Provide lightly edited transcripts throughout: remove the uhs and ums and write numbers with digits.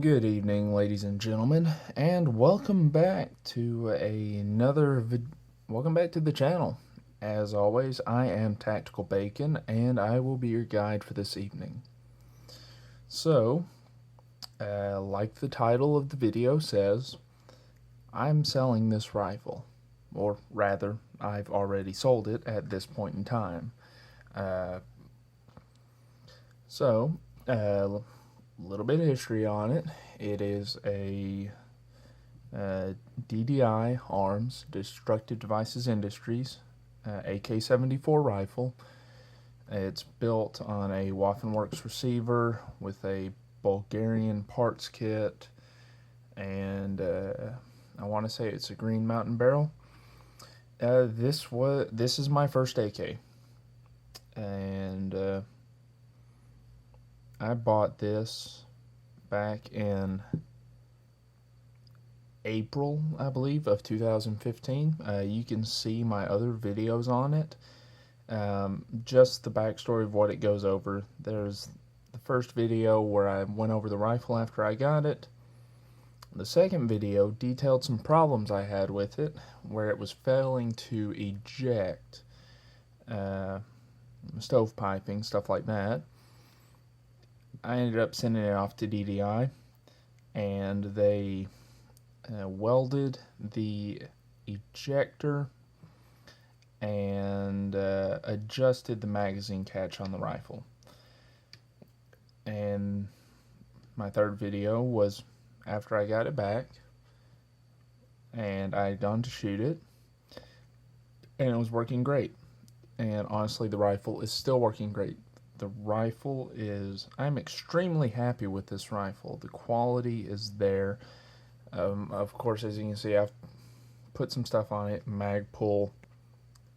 Good evening, ladies and gentlemen, and welcome back to welcome back to the channel. As always, I am Tactical Bacon, and I will be your guide for this evening. So, like the title of the video says, I'm selling this rifle, or rather, I've already sold it at this point in time. Uh, so, a little bit of history on it. It is a DDI Arms, Destructive Devices Industries, AK-74 rifle. It's built on a Waffen-Works receiver with a Bulgarian parts kit, and I want to say it's a Green Mountain barrel. This is my first AK, and I bought this back in April, I believe, of 2015. You can see my other videos on it. Just the backstory of what it goes over. There's the first video where I went over the rifle after I got it. The second video detailed some problems I had with it, where it was failing to eject, stovepiping, stuff like that. I ended up sending it off to DDI, and they welded the ejector and adjusted the magazine catch on the rifle. And my third video was after I got it back and I had gone to shoot it, and it was working great. And honestly, the rifle is still working great. I'm extremely happy with this rifle. The quality is there. Of course, as you can see, I've put some stuff on it: mag pull,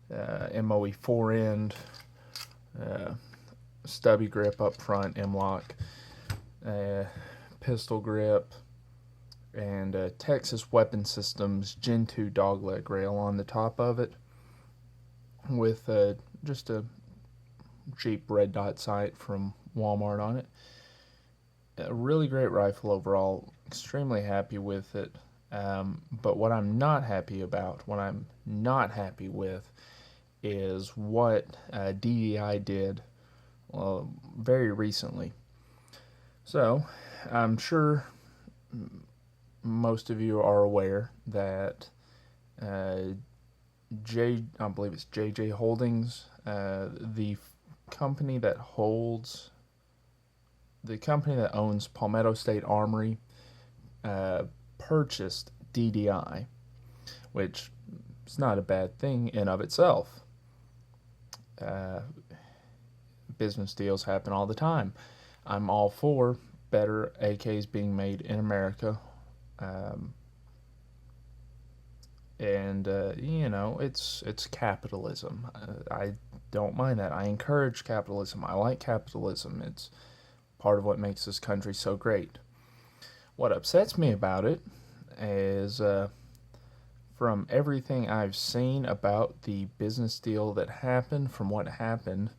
MOE 4-end, stubby grip up front, M-lock, pistol grip, and Texas Weapon Systems Gen 2 dogleg rail on the top of it, with just a cheap red dot sight from Walmart on it. A really great rifle overall. Extremely happy with it. But what I'm not happy with, is what DDI did very recently. So, I'm sure most of you are aware that I believe it's JJ Holdings, the company that owns Palmetto State Armory, purchased DDI, which is not a bad thing in of itself. Business deals happen all the time. I'm all for better AKs being made in America. It's capitalism. I don't mind that. I encourage capitalism. I like capitalism. It's part of what makes this country so great. What upsets me about it is, from everything I've seen about the business deal that happened, from what happened,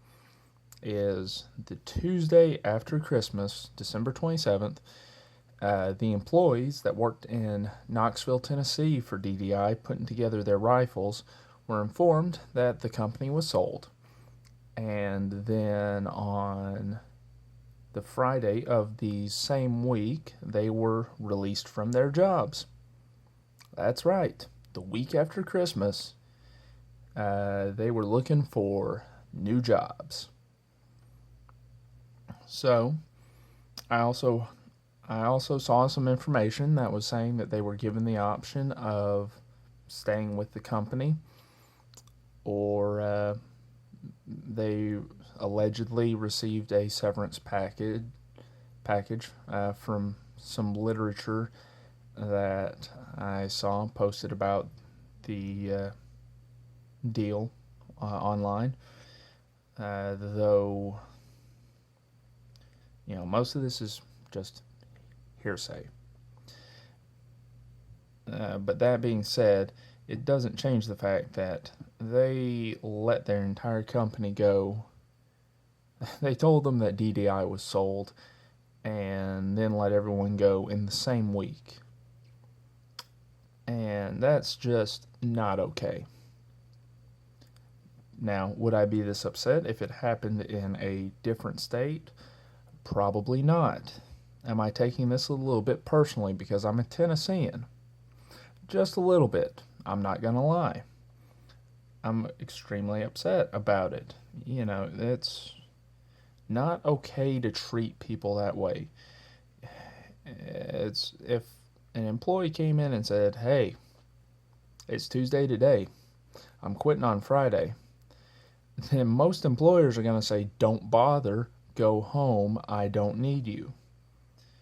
is the Tuesday after Christmas, December 27th, the employees that worked in Knoxville, Tennessee for DDI, putting together their rifles, were informed that the company was sold. And then on the Friday of the same week, they were released from their jobs. That's right. The week after Christmas, they were looking for new jobs. So, I also saw some information that was saying that they were given the option of staying with the company, or they allegedly received a severance package from some literature that I saw posted about the deal online. Though, most of this is just hearsay. But that being said, it doesn't change the fact that they let their entire company go. They told them that DDI was sold, and then let everyone go in the same week. And that's just not okay. Now, would I be this upset if it happened in a different state? Probably not. Am I taking this a little bit personally because I'm a Tennessean? Just a little bit. I'm not going to lie. I'm extremely upset about it. It's not okay to treat people that way. It's if an employee came in and said, "Hey, it's Tuesday today. I'm quitting on Friday." Then most employers are going to say, "Don't bother. Go home. I don't need you."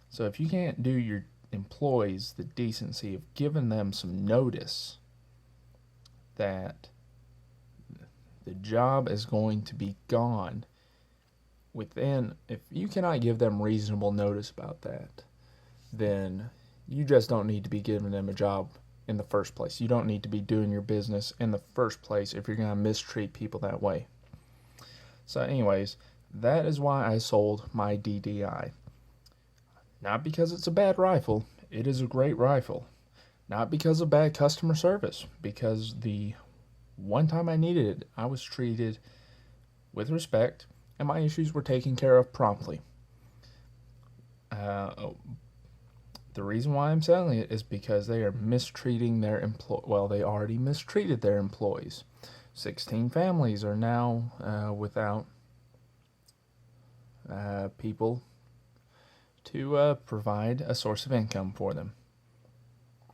So if you can't do your employees the decency of giving them some notice that the job is going to be gone if you cannot give them reasonable notice about that, then you just don't need to be giving them a job in the first place. You don't need to be doing your business in the first place if you're going to mistreat people that way. So anyways, that is why I sold my DDI. Not because it's a bad rifle. It is a great rifle. Not because of bad customer service. Because the one time I needed it, I was treated with respect, and my issues were taken care of promptly. The reason why I'm selling it is because they are mistreating their well, they already mistreated their employees. 16 families are now without people to provide a source of income for them,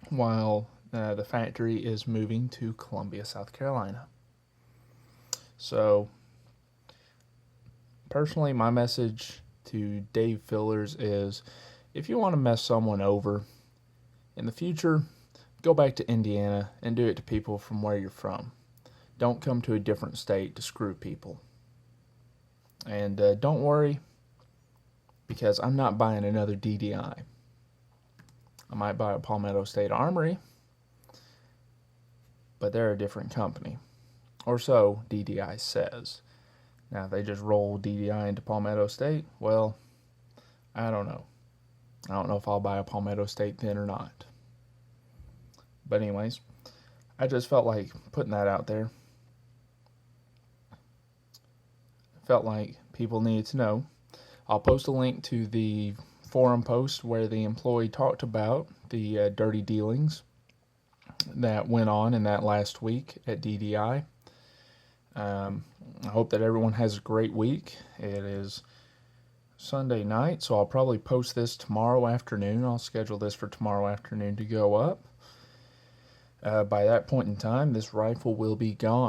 while the factory is moving to Columbia, South Carolina. So, personally, my message to Dave Fillers is, if you want to mess someone over in the future, go back to Indiana and do it to people from where you're from. Don't come to a different state to screw people. And don't worry, because I'm not buying another DDI. I might buy a Palmetto State Armory, but they're a different company. Or so DDI says. Now, if they just roll DDI into Palmetto State, well, I don't know. I don't know if I'll buy a Palmetto State then or not. But anyways, I just felt like putting that out there. Felt like people needed to know. I'll post a link to the forum post where the employee talked about the dirty dealings that went on in that last week at DDI. I hope that everyone has a great week. It is Sunday night, so I'll probably post this tomorrow afternoon. I'll schedule this for tomorrow afternoon to go up. By that point in time, this rifle will be gone.